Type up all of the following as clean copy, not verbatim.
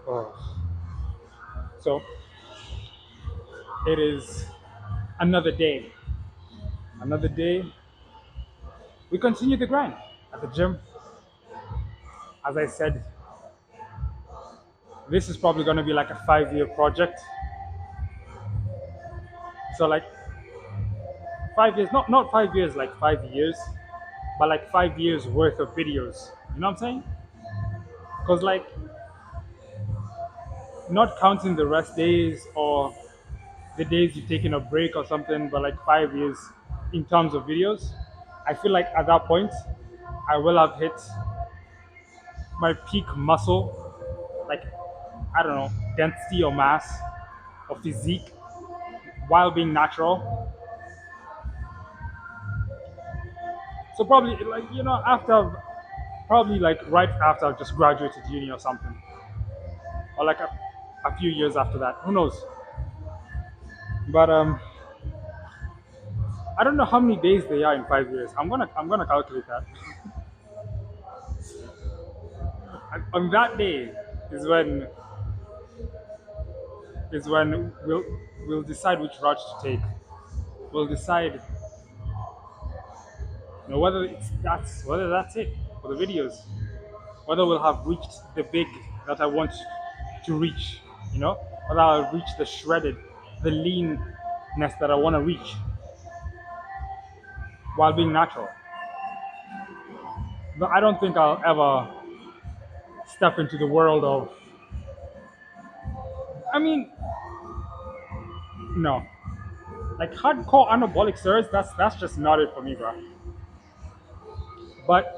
Oh. So it is another day. Another day. We continue the grind at the gym. As I said, this is probably going to be like a 5 year project. So like 5 years, not 5 years like 5 years, but like 5 years worth of videos. You know what I'm saying? Because like not counting the rest days or the days you've taken a break or something, but like 5 years in terms of videos, I feel like at that point I will have hit my peak muscle, like I don't know, density or mass or physique while being natural. So probably like after probably like right after I just graduated uni or something, or like a few years after that. Who knows? But I don't know how many days they are in 5 years. I'm gonna calculate that. And on that day is when we'll decide which route to take. We'll decide whether that's it for the videos. Whether we'll have reached the big that I want to reach, whether I'll reach the shredded, the leanness that I want to reach while being natural. But I don't think I'll ever step into the world of. I mean, no, like hardcore anabolic steroids. That's just not it for me, bro. But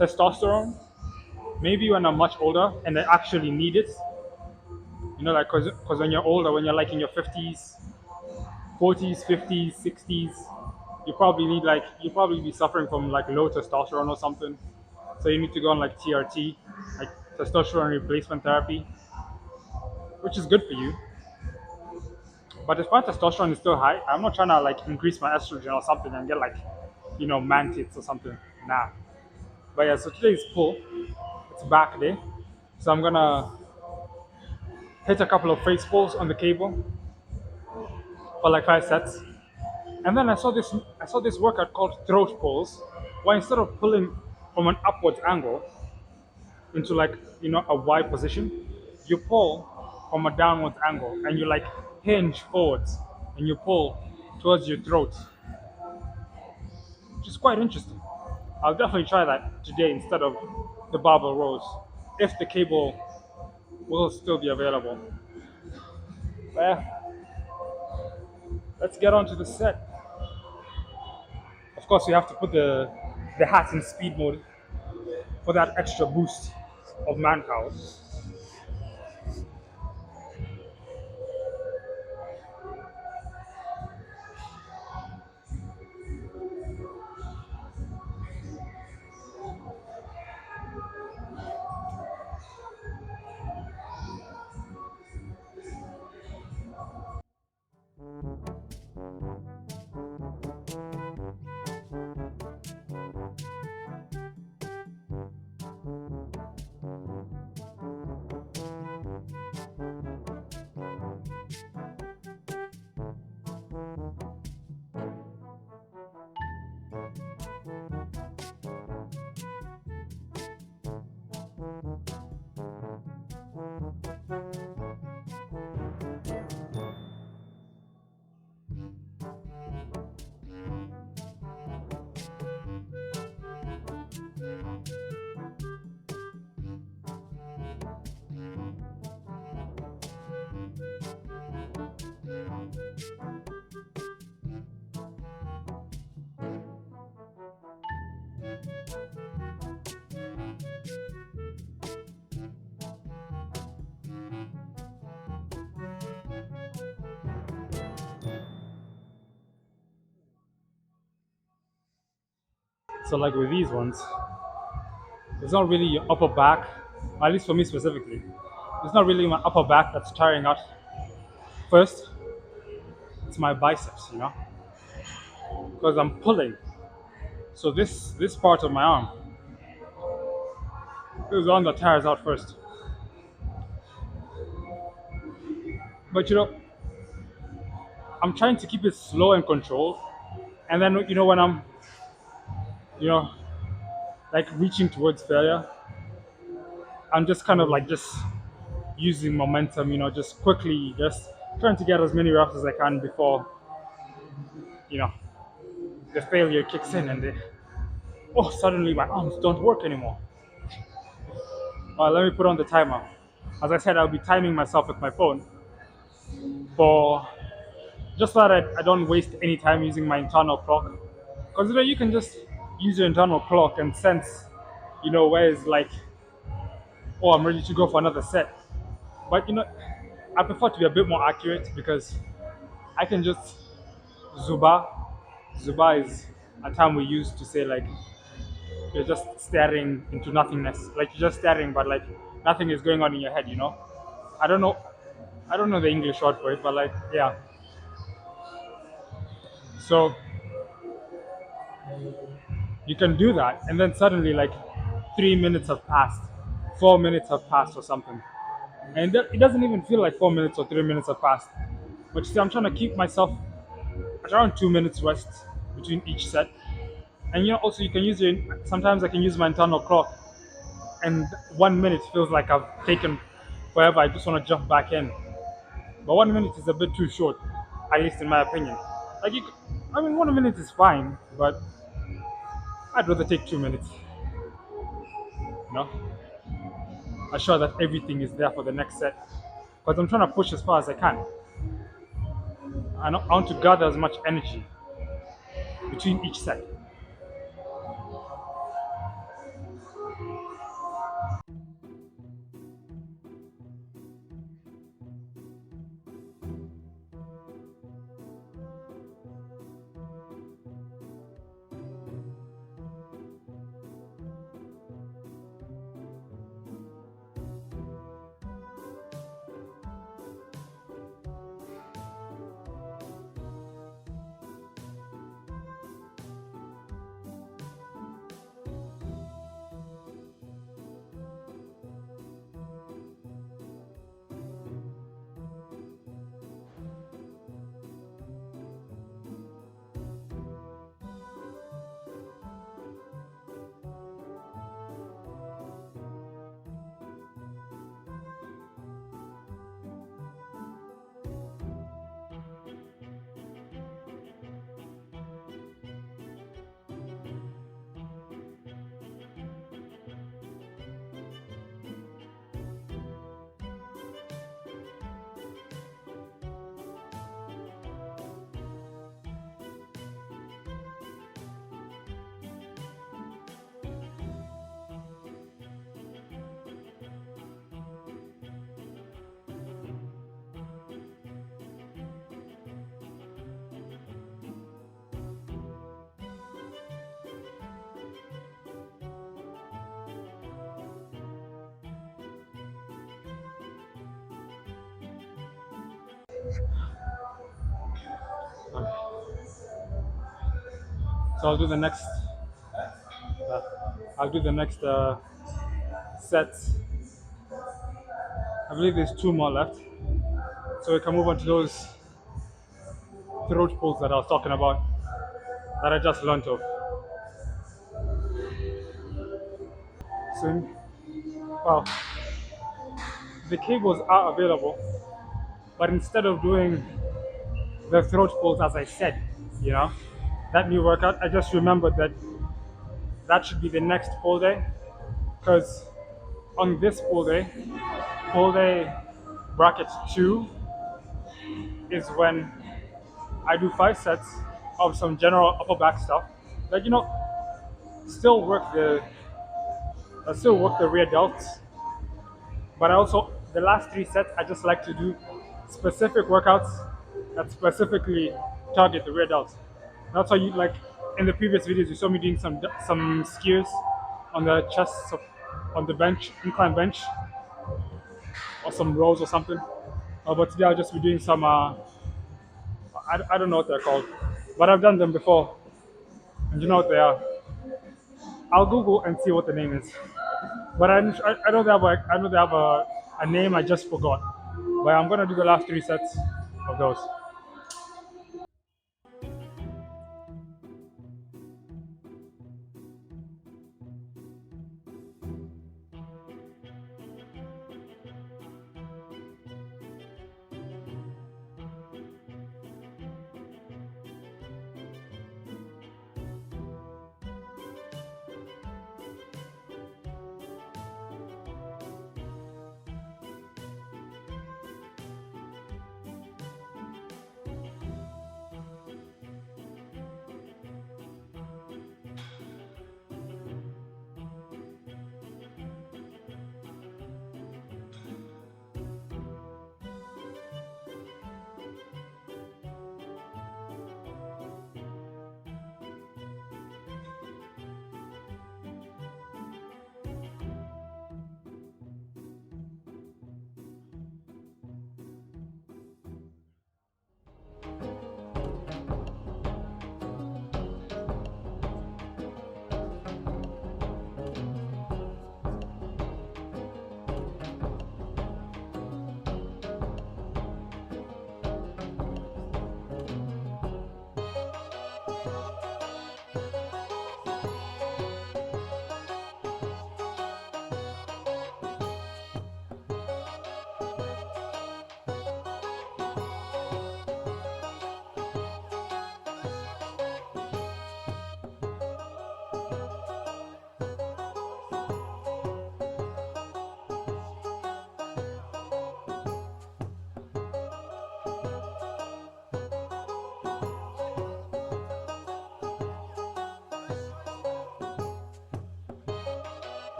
testosterone, maybe when I'm much older and I actually need it. Like because when you're older, when you're like in your 50s, 40s, 50s, 60s, you probably be suffering from like low testosterone or something. So you need to go on like TRT, like testosterone replacement therapy, which is good for you. But if my testosterone is still high, I'm not trying to like increase my estrogen or something and get like, man tits or something. Nah. But yeah, so today is pull. It's back day. So I'm gonna hit a couple of face pulls on the cable for like 5 sets. And then I saw this workout called throat pulls, where instead of pulling from an upwards angle into like a Y position, you pull from a downwards angle and you like hinge forwards and you pull towards your throat, which is quite interesting. I'll definitely try that today instead of the barbell rows, if the cable will still be available. But yeah, let's get on to the set. Of course, we have to put the hat in speed mode for that extra boost of manpower. So like with these ones, it's not really your upper back, at least for me specifically. It's not really my upper back that's tiring out first. It's my biceps, because I'm pulling. So this part of my arm It was the one that tires out first. But I'm trying to keep it slow and controlled. And then when I'm you know like reaching towards failure, I'm just kind of like just using momentum. Just quickly, just trying to get as many reps as I can before you know the failure kicks in and suddenly my arms don't work anymore. Let me put on the timer. As I said, I'll be timing myself with my phone for just so that I don't waste any time using my internal clock. Because you can just use your internal clock and sense, where it's like, oh, I'm ready to go for another set. But I prefer to be a bit more accurate because I can just zuba. Zuba is a term we use to say like you're just staring into nothingness. Like you're just staring, but like nothing is going on in your head. I don't know. I don't know the English word for it, but like yeah. So you can do that, and then suddenly like 3 minutes have passed, 4 minutes have passed, or something, and it doesn't even feel like 4 minutes or 3 minutes have passed. But you see, I'm trying to keep myself at around 2 minutes rest between each set. And also you can use your. Sometimes I can use my internal clock, and 1 minute feels like I've taken forever. I just want to jump back in, but 1 minute is a bit too short, at least in my opinion. Like I mean, 1 minute is fine, but I'd rather take 2 minutes. You know, assure that everything is there for the next set, because I'm trying to push as far as I can. I want to gather as much energy between each set. So I'll do the next. I'll do the next set. I believe there's two more left, so we can move on to those throat pulls that I was talking about, that I just learned of. So, well, the cables are available, but instead of doing the throat pulls as I said, that new workout, I just remembered that that should be the next pull day, because on this pull day bracket 2 is when I do 5 sets of some general upper back stuff. Like still work the rear delts, but I also the last 3 sets I just like to do specific workouts that specifically target the rear delts. That's why you like in the previous videos you saw me doing some skiers on the chest, on the bench, incline bench, or some rows or something. But today I'll just be doing some I don't know what they're called, but I've done them before, and you know what they are. I'll Google and see what the name is. But I know they have a name I just forgot. But I'm gonna do the last three sets of those.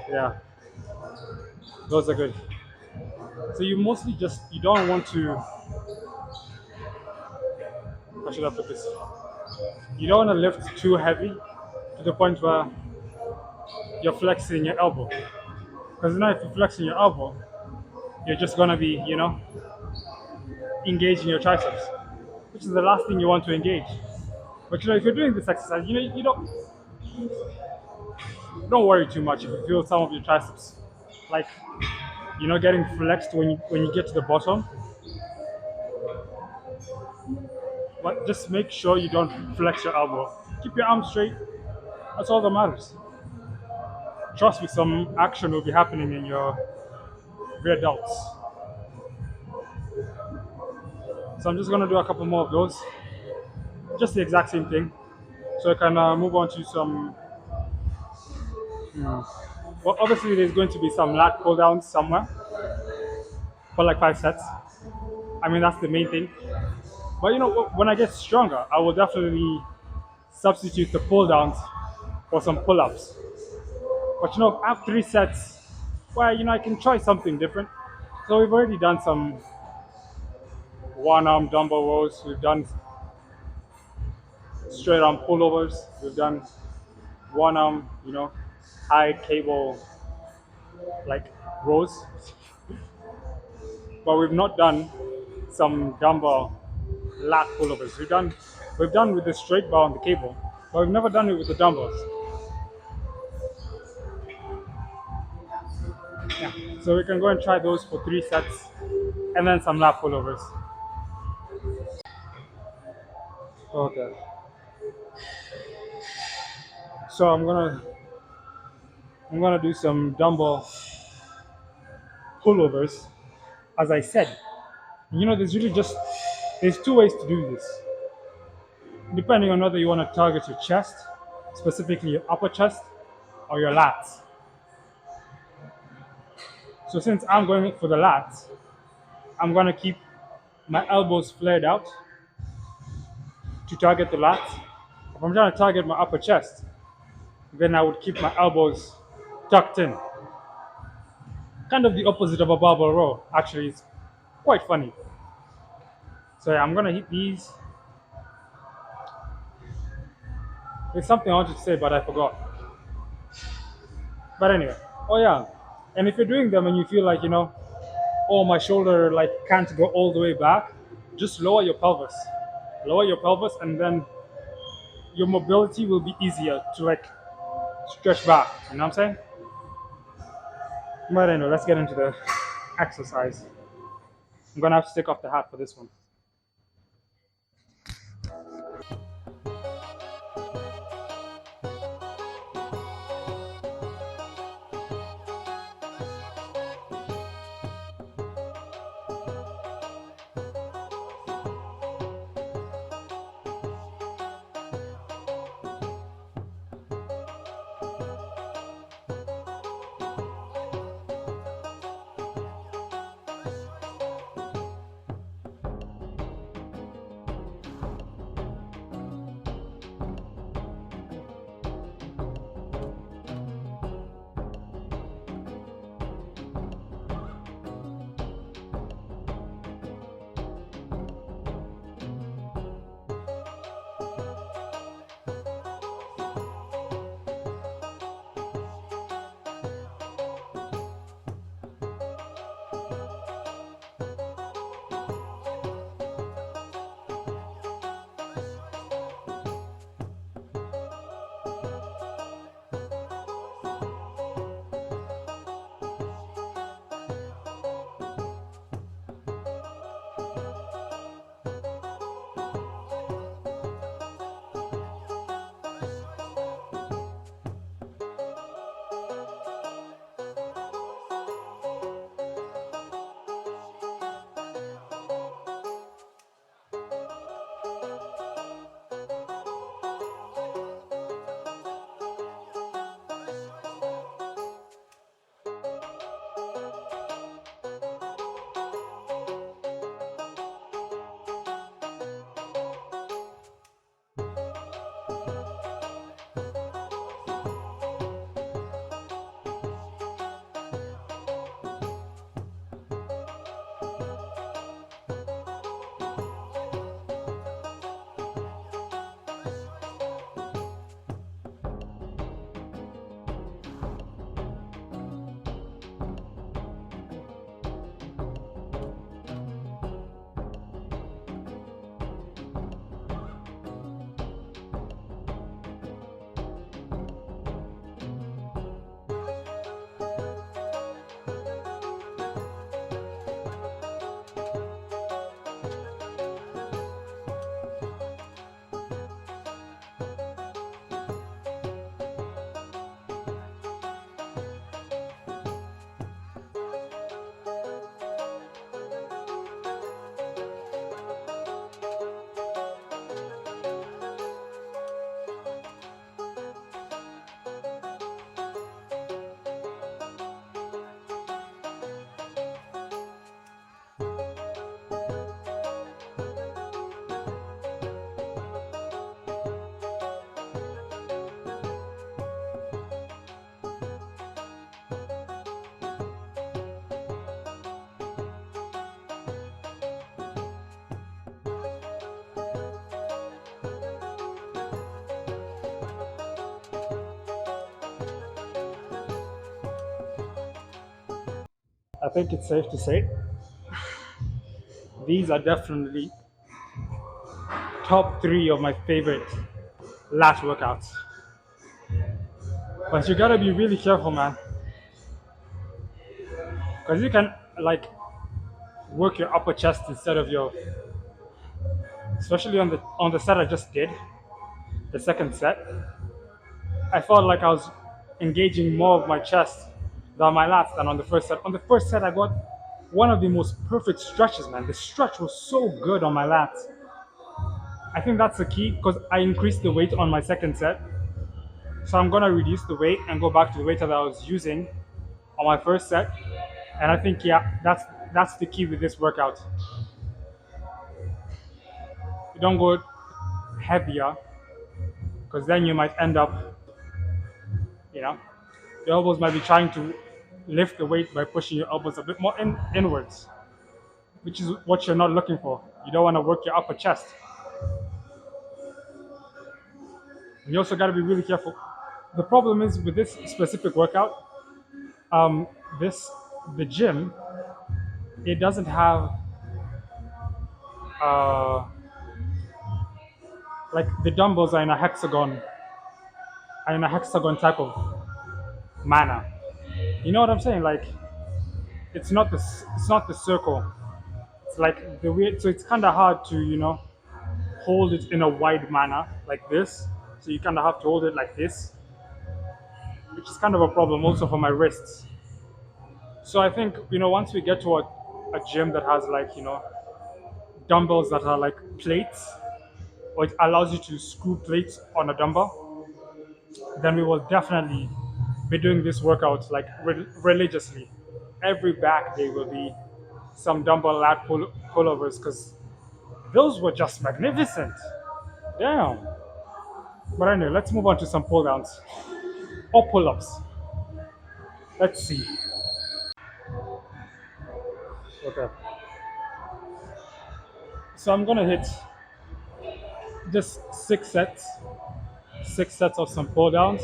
Yeah, those are good. So you mostly just you don't want to. How should I put this? You don't want to lift too heavy to the point where you're flexing your elbow. Because now if you're flexing your elbow, you're just gonna be, engaging your triceps, which is the last thing you want to engage. But if you're doing this exercise, you don't worry too much if you feel some of your triceps, like getting flexed when you get to the bottom. But just make sure you don't flex your elbow. Keep your arms straight. That's all that matters. Trust me, some action will be happening in your rear delts. So I'm just gonna do a couple more of those. Just the exact same thing. So I can move on to some. Well, obviously there's going to be some lat pull downs somewhere for like 5 sets. I mean that's the main thing. But when I get stronger, I will definitely substitute the pull downs for some pull ups. But I have 3 sets where I can try something different. So we've already done some one arm dumbbell rows. We've done straight arm pullovers. We've done one arm, high cable like rows. But we've not done some dumbbell lat pullovers. We've done with the straight bar on the cable, but we've never done it with the dumbbells. Yeah. So we can go and try those for 3 sets and then some lat pullovers. Okay. So I'm gonna do some dumbbell pullovers. As I said, there's 2 ways to do this. Depending on whether you want to target your chest, specifically your upper chest, or your lats. So since I'm going for the lats, I'm gonna keep my elbows flared out to target the lats. If I'm trying to target my upper chest, then I would keep my elbows tucked in. Kind of the opposite of a barbell row, actually. It's quite funny. So yeah, I'm gonna hit these. There's something I wanted to say, but I forgot. But anyway, oh yeah, and if you're doing them and you feel like oh my shoulder like can't go all the way back, just lower your pelvis. Lower your pelvis, and then your mobility will be easier to like stretch back. You know what I'm saying? But anyway, let's get into the exercise. I'm gonna have to take off the hat for this one. I think it's safe to say these are definitely top three of my favorite lat workouts. But you gotta be really careful, man, because you can like work your upper chest instead of your, especially on the set I just did, the second set. I felt like I was engaging more of my chest than my lats than on the first set. On the first set, I got one of the most perfect stretches, man. The stretch was so good on my lats. I think that's the key because I increased the weight on my second set. So I'm gonna reduce the weight and go back to the weight that I was using on my first set. And I think yeah, that's the key with this workout. You don't go heavier because then you might end up, you know, your elbows might be trying to lift the weight by pushing your elbows a bit more inwards, which is what you're not looking for. You don't want to work your upper chest. And you also got to be really careful. The problem is with this specific workout, the gym, it doesn't have uh, like the dumbbells are in a hexagon type of manner. You know what I'm saying? Like it's not the circle. It's like the way, so it's kind of hard to hold it in a wide manner like this. So you kind of have to hold it like this, which is kind of a problem also for my wrists. So I think once we get to a gym that has like dumbbells that are like plates, or it allows you to screw plates on a dumbbell, then we will definitely be doing this workout like religiously. Every back day will be some dumbbell lat pullovers because those were just magnificent. Damn. But anyway, let's move on to some pull downs or pull ups. Let's see. Okay. So I'm gonna hit just 6 sets, 6 sets of some pull downs.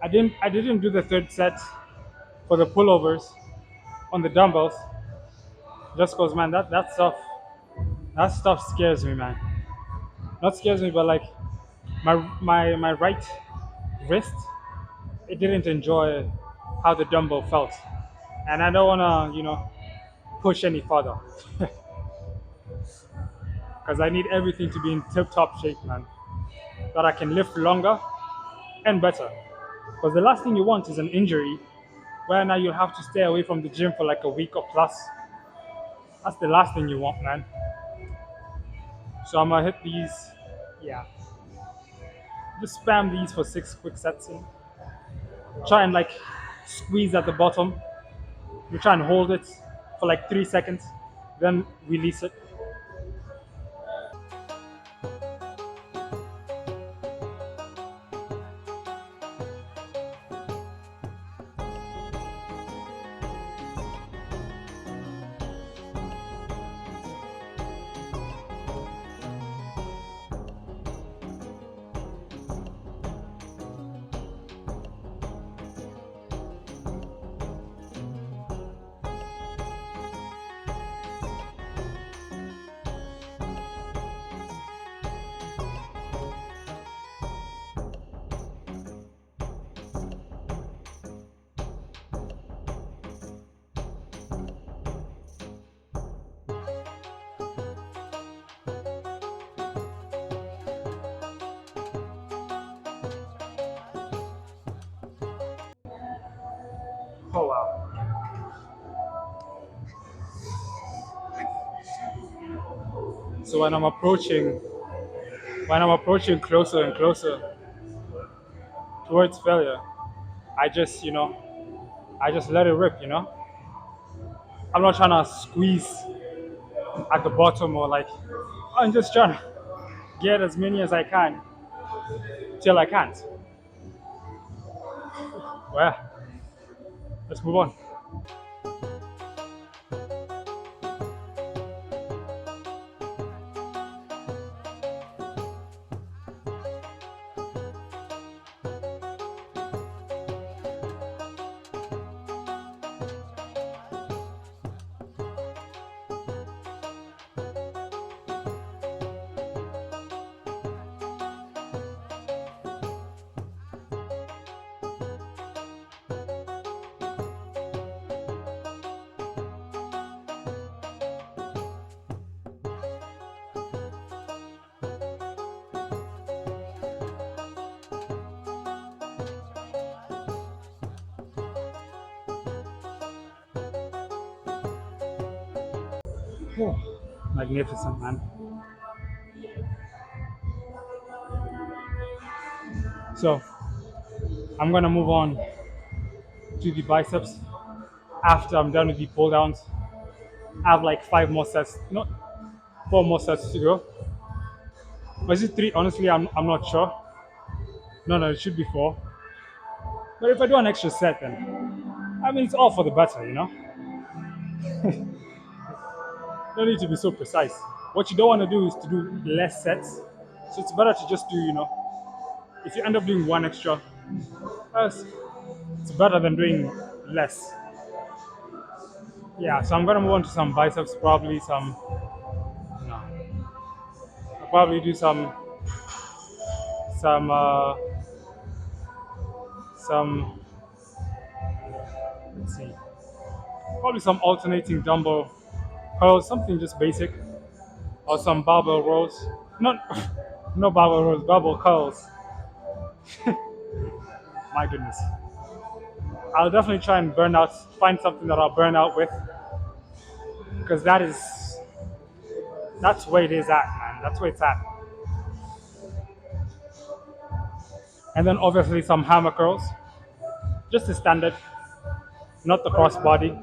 I didn't do the third set for the pullovers on the dumbbells just because man that stuff scares me, man. Not scares me, but like my right wrist, it didn't enjoy how the dumbbell felt, and I don't wanna push any further because I need everything to be in tip top shape, man, that I can lift longer and better. Because the last thing you want is an injury where now you'll have to stay away from the gym for like a week or plus. That's the last thing you want, man. So I'm gonna hit these, yeah. Just spam these for 6 quick sets. Try and like squeeze at the bottom. You try and hold it for like 3 seconds, then release it. Oh wow. So when I'm approaching closer and closer towards failure, I just I just let it rip. I'm not trying to squeeze at the bottom or like I'm just trying to get as many as I can till I can't. Well, let's move on. Oh, magnificent, man. So I'm gonna move on to the biceps after I'm done with the pull downs. I have like 5 more sets, not 4 more sets to go. Or is it 3? Honestly, I'm not sure. No, it should be 4. But if I do an extra set, then I mean it's all for the better. No need to be so precise. What you don't want to do is to do less sets. So it's better to just do, if you end up doing one extra, that's- it's better than doing less. Yeah, so I'm gonna move on to some biceps, probably some, probably do some some let's see, probably some alternating dumbbell curls, something just basic, or some barbell rows. Not no barbell rows, barbell curls. My goodness. I'll definitely try and find something that I'll burn out with, because that's where it is at, man. That's where it's at. And then obviously some hammer curls, just the standard, not the cross body.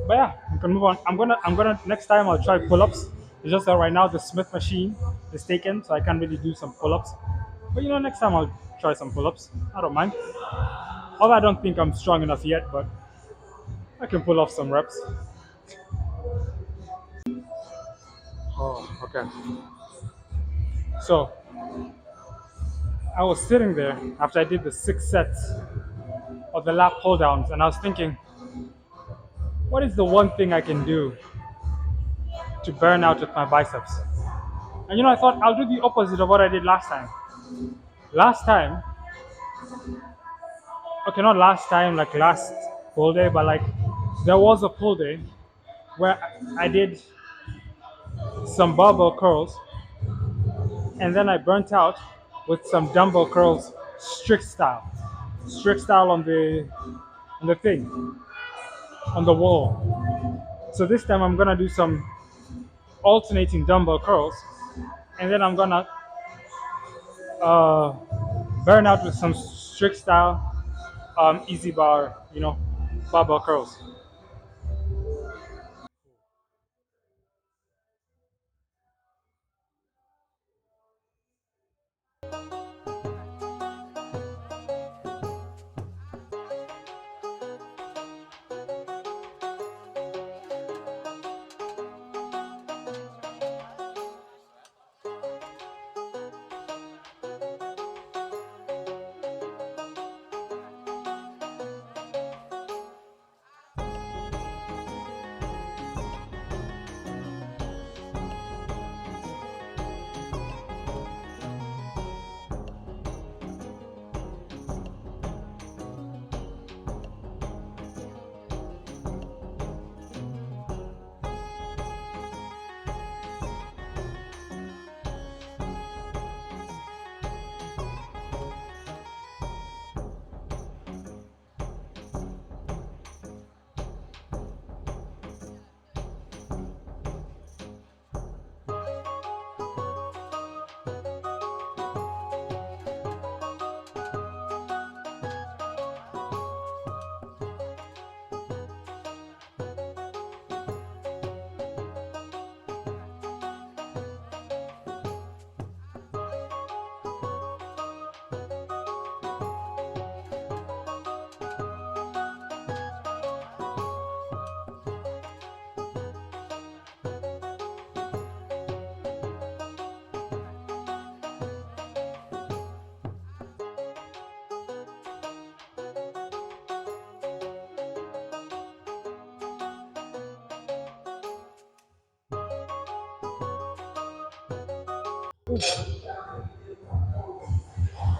But yeah, we can move on. I'm gonna next time I'll try pull-ups. It's just that right now the Smith machine is taken, so I can't really do some pull-ups. But next time I'll try some pull-ups. I don't mind. Although I don't think I'm strong enough yet, but I can pull off some reps. Oh, okay. So I was sitting there after I did the 6 sets of the lat pull downs, and I was thinking, what is the one thing I can do to burn out with my biceps? And I thought I'll do the opposite of what I did last time. Last time, okay, not last time, like last pull day, but like there was a pull day where I did some barbell curls, and then I burnt out with some dumbbell curls, strict style on the thing, on the wall. So this time I'm gonna do some alternating dumbbell curls, and then I'm gonna burn out with some strict style easy bar, barbell curls.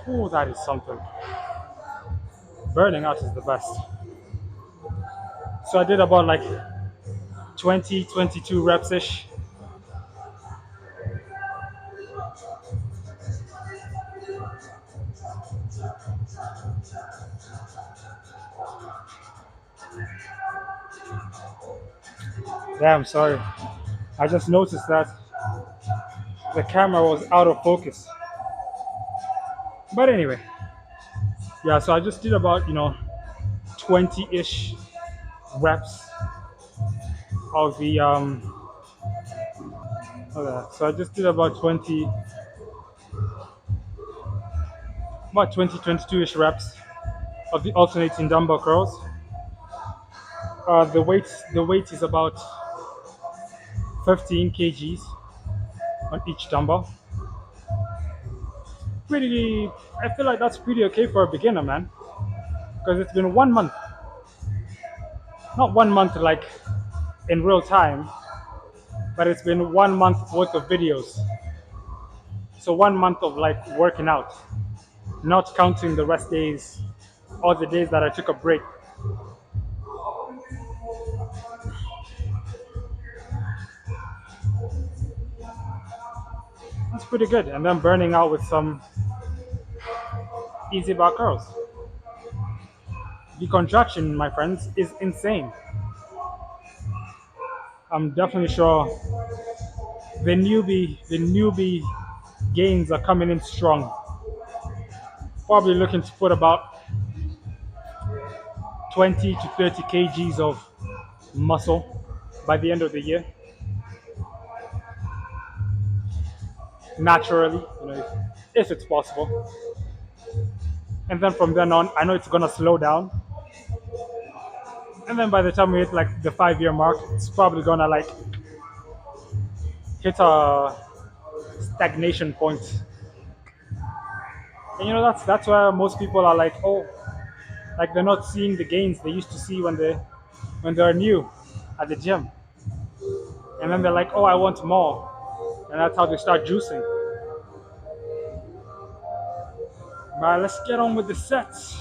Oh, that is something. Burning out is the best. So I did about like 20, 22 reps ish. Damn, sorry. I just noticed that the camera was out of focus. But anyway, yeah, so I just did about, 20-ish reps of the so I just did about 22-ish reps of the alternating dumbbell curls. The weight is about 15 kgs on each dumbbell. I feel like that's pretty okay for a beginner, man, because it's been 1 month. Not 1 month like in real time, but it's been 1 month worth of videos. So 1 month of like working out, not counting the rest days or the days that I took a break. That's pretty good. And then burning out with some easy bar curls. The contraction, my friends, is insane. I'm definitely sure the newbie gains are coming in strong. Probably looking to put about 20 to 30 kgs of muscle by the end of the year. Naturally, if it's possible. And then from then on, I know it's gonna slow down. And then by the time we hit like the 5 year mark, it's probably gonna like hit a stagnation point. And that's where most people are like, oh, like they're not seeing the gains they used to see when they're new at the gym. And then they're like, oh, I want more. And that's how they start juicing. But let's get on with the sets.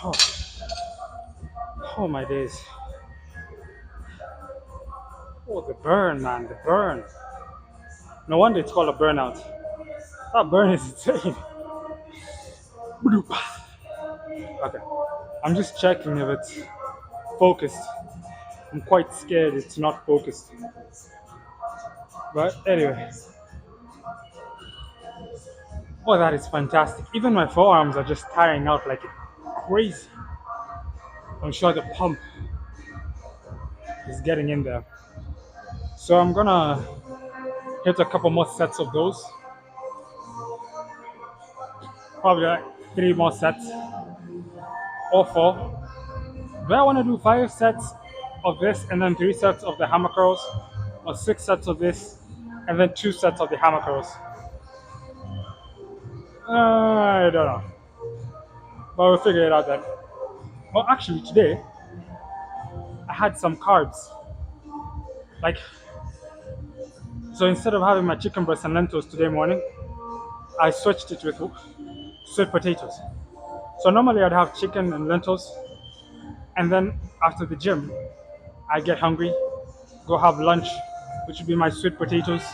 Oh, oh my days. Oh, the burn, man, the burn. No wonder it's called a burnout. That burn is insane. Okay, I'm just checking if it's focused. I'm quite scared it's not focused. But anyway. Oh, that is fantastic. Even my forearms are just tiring out like crazy. I'm sure the pump is getting in there. So I'm gonna hit a couple more sets of those. Probably like 3 more sets or 4. Do I want to do 5 sets of this and then 3 sets of the hammer curls, or 6 sets of this and then 2 sets of the hammer curls? I don't know, but we'll figure it out then. Well, actually today I had some carbs. Like, so instead of having my chicken breast and lentils today morning, I switched it with sweet potatoes. So normally I'd have chicken and lentils, and then after the gym I get hungry, go have lunch, which would be my sweet potatoes,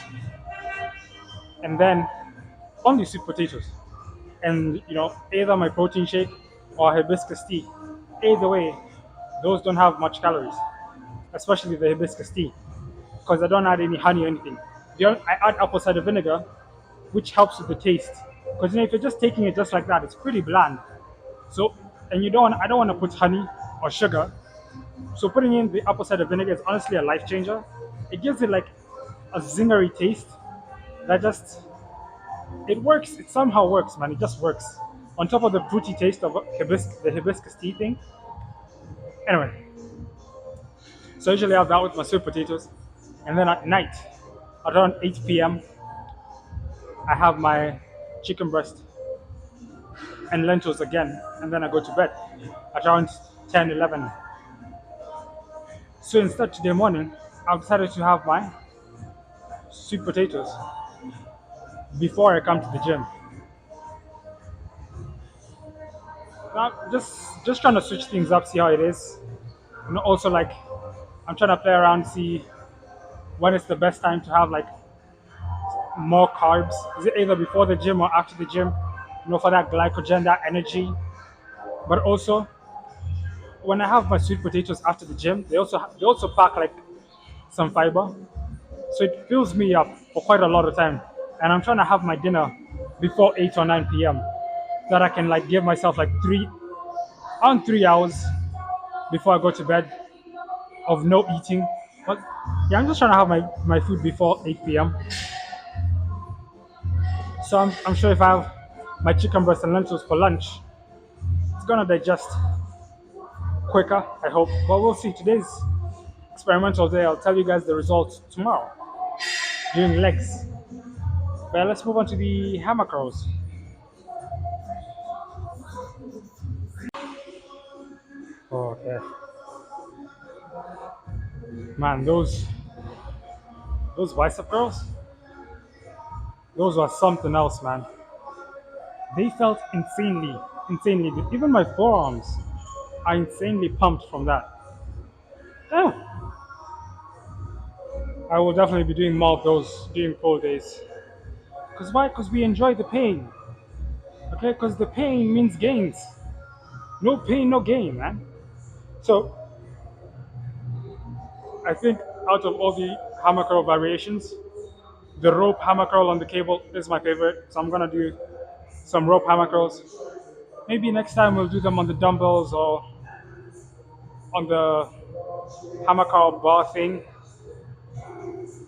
and then only sweet potatoes, and either my protein shake or hibiscus tea. Either way, those don't have much calories, especially the hibiscus tea, because I don't add any honey or anything. I add apple cider vinegar, which helps with the taste. Because if you're just taking it just like that, it's pretty bland. So, and I don't want to put honey or sugar. So putting in the apple cider vinegar is honestly a life changer. It gives it like a zingery taste that just It works. It somehow works, man. It just works. On top of the fruity taste of the hibiscus tea thing. Anyway, so I usually have that with my sweet potatoes, and then at night, around 8 p.m., I have my chicken breast and lentils again, and then I go to bed at around 10, 11. So instead, today morning, I've decided to have my sweet potatoes before I come to the gym. Now, just trying to switch things up, see how it is. And also, like, I'm trying to play around, see when is the best time to have like more carbs. Is it either before the gym or after the gym? For that glycogen, that energy. But also, when I have my sweet potatoes after the gym, they also pack like some fiber, so it fills me up for quite a lot of time. And I'm trying to have my dinner before 8 or 9 p.m. so that I can like give myself like around 3 hours before I go to bed of no eating. But yeah, I'm just trying to have my food before 8 p.m. So I'm sure if I have my chicken breast and lentils for lunch, it's gonna digest quicker, I hope. But we'll see. Today's experimental day. I'll tell you guys the results tomorrow during legs. But let's move on to the hammer curls. Okay. Man, those bicep curls, those were something else, man. They felt insanely good. Even my forearms are insanely pumped from that. Oh, I will definitely be doing more of those during pull days. Because why? Because we enjoy the pain. Okay? Because the pain means gains. No pain, no gain, man. So, I think out of all the hammer curl variations, the rope hammer curl on the cable is my favorite. So I'm gonna do some rope hammer curls. Maybe next time we'll do them on the dumbbells or on the hammer curl bar thing.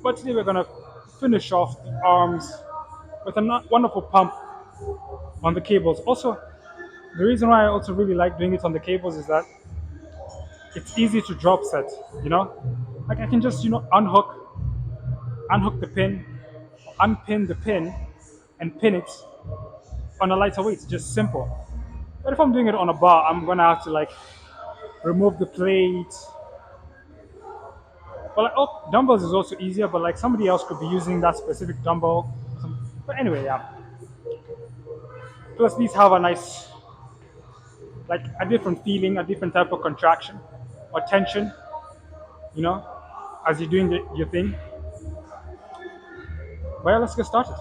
But today we're gonna finish off the arms with a wonderful pump on the cables. Also, the reason why I also really like doing it on the cables is that it's easy to drop set, Like I can just, unhook the pin, unpin the pin, and pin it on a lighter weight. It's just simple. But if I'm doing it on a bar, I'm gonna have to like remove the plate. But like, dumbbells is also easier, but like somebody else could be using that specific dumbbell. But anyway, yeah. Plus these have a nice, like a different feeling, a different type of contraction or tension, as you're doing your thing. But yeah, let's get started.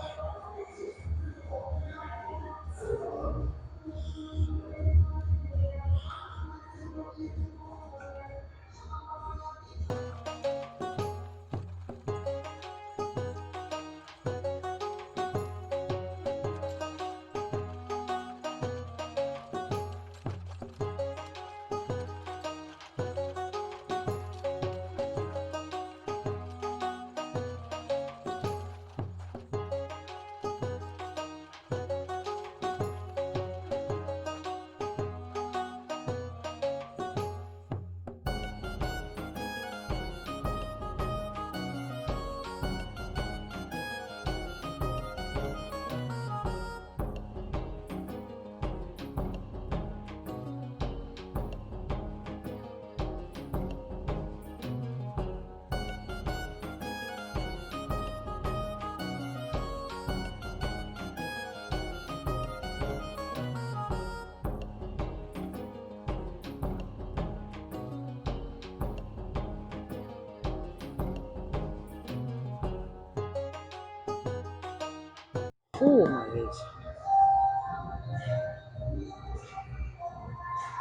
Oh my days.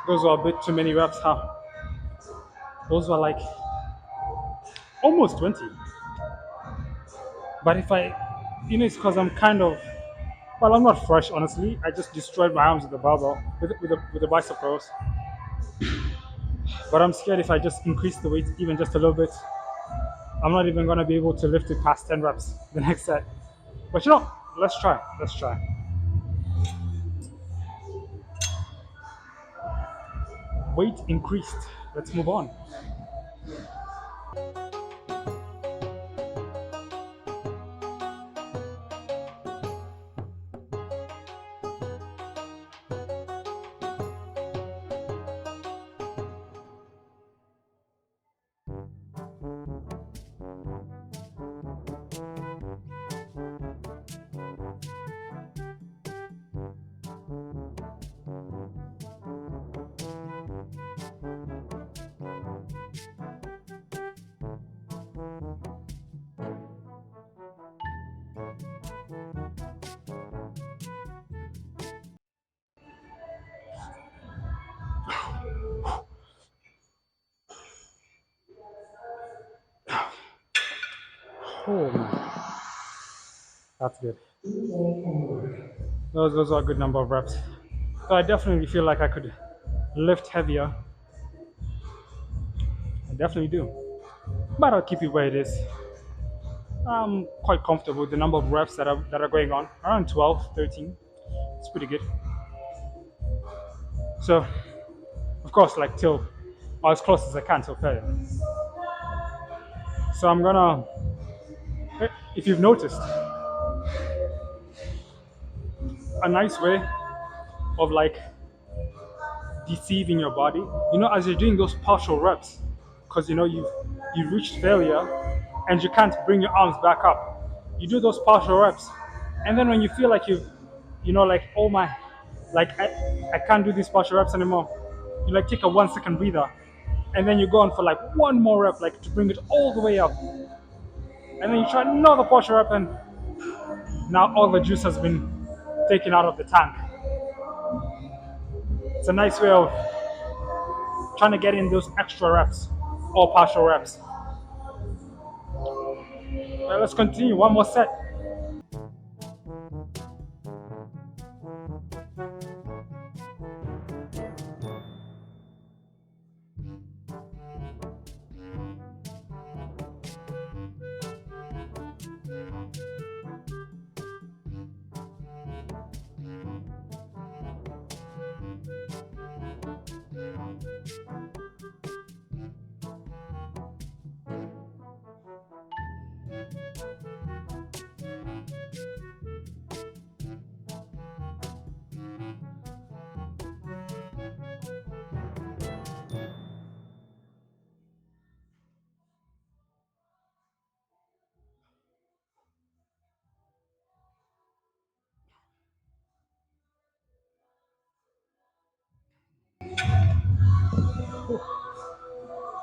Those were a bit too many reps, huh? Those were like almost 20. But if it's because I'm I'm not fresh, honestly. I just destroyed my arms with the barbell, with the bicep curls. But I'm scared if I just increase the weight even just a little bit, I'm not even going to be able to lift it past 10 reps the next set. But Let's try. Let's try. Weight increased. Let's move on. Oh man, that's good. Those are a good number of reps. So I definitely feel like I could lift heavier. I definitely do. But I'll keep it where it is. I'm quite comfortable with the number of reps that are going on. Around 12, 13. It's pretty good. So, of course, like till as close as I can till failure. So I'm gonna, if you've noticed, a nice way of like deceiving your body, as you're doing those partial reps, because you've reached failure and you can't bring your arms back up. You do those partial reps, and then when you feel like like, oh my, like I can't do these partial reps anymore, you like take a 1 second breather, and then you go on for like one more rep, like to bring it all the way up, and then you try another partial rep, and now all the juice has been taken out of the tank. It's a nice way of trying to get in those extra reps or partial reps. Let's continue. One more set.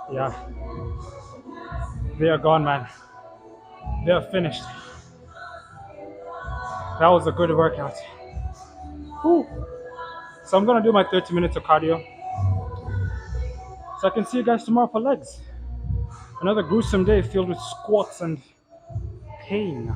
Yeah, they are gone, man. They are finished. That was a good workout. Whew. So I'm gonna do my 30 minutes of cardio. So I can see you guys tomorrow for legs. Another gruesome day filled with squats and pain.